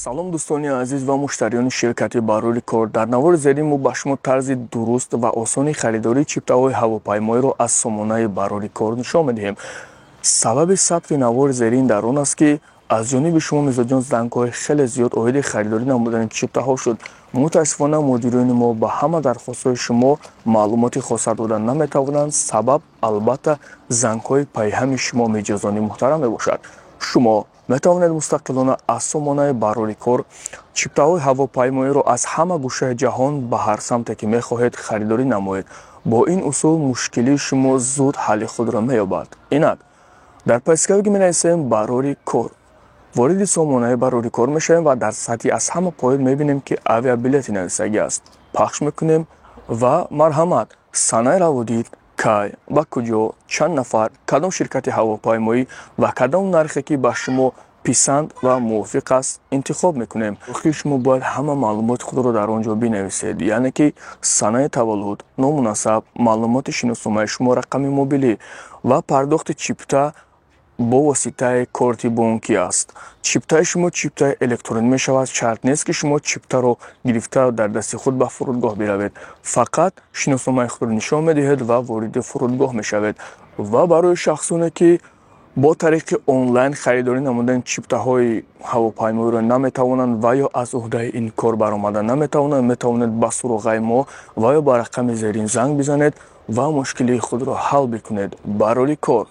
салом дӯстони азиз ва муштариёни ширкати Баррули Кор. Дар навори зерин мо ба шумо тарзи дуруст ва осони харидории чиптаҳои ҳавопаймоиро аз сомонаи Баррули Кор нишон медиҳем. Сабаби сабти навори зерин дар он аст ки аз ҷониби шумо мизоҷон зангҳои хеле зиёд оиди харидорӣ намудани чиптаҳо шуд. мутаассифона мудирони мо ба ҳама дархостҳои шумо маълумоти хоса дода наметавонанд. Сабаб албатта зангҳои пайҳами шумо миҷозони муҳтарам мебошад. шумо метавонед мустақилона аз сомонаи Баррули Кор чиптаҳои ҳавопаймоиро аз ҳама гӯшаи ҷаҳон ба ҳар самте ки мехоҳед харидорӣ намоед. бо ин усул мушкилии шумо зуд ҳалли худро меёбад. инак дар поисковике менависем Баррули Кор, вориди сомонаи Баррули Кор мешавем ва дар сатҳи аз ҳама поин мебинем ки авиабилети нависагӣ аст. пахш мекунем ва марҳамат, санаи раводид, кай, ба куҷо, чанд нафар, кадом ширкати ҳавопаймоӣ ва кадом нархе ки ба шумо писанд ва мувофиқ аст интихоб мекунем. шумо бояд ҳама маълумоти худро дар он ҷо бинависед, яъне ки санаи таваллуд, ному насаб, маълумоти шиносномаи шумо, рақами мобилӣ ва пардохти чипта бо воситаи корти бонкӣ аст. чиптаи шумо чиптаи электронӣ мешавад. шарт нест ки шумо чиптаро гирифта дар дасти худ ба фурудгоҳ биравед. фақат шиносномаи худро нишон медиҳед ва вориди фурудгоҳ мешавед. ва барои шахсоне ки бо тариқи онлайн харидорӣ намудани чиптаҳои ҳавопаймоиро наметавонанд ва ё аз уҳдаи ин кор баромада наметавонанд, метавонед ба суроғаи мо ва ё ба рақами зерин занг бизанед ва мушкилии худро ҳал бикунед. Баррули Кор.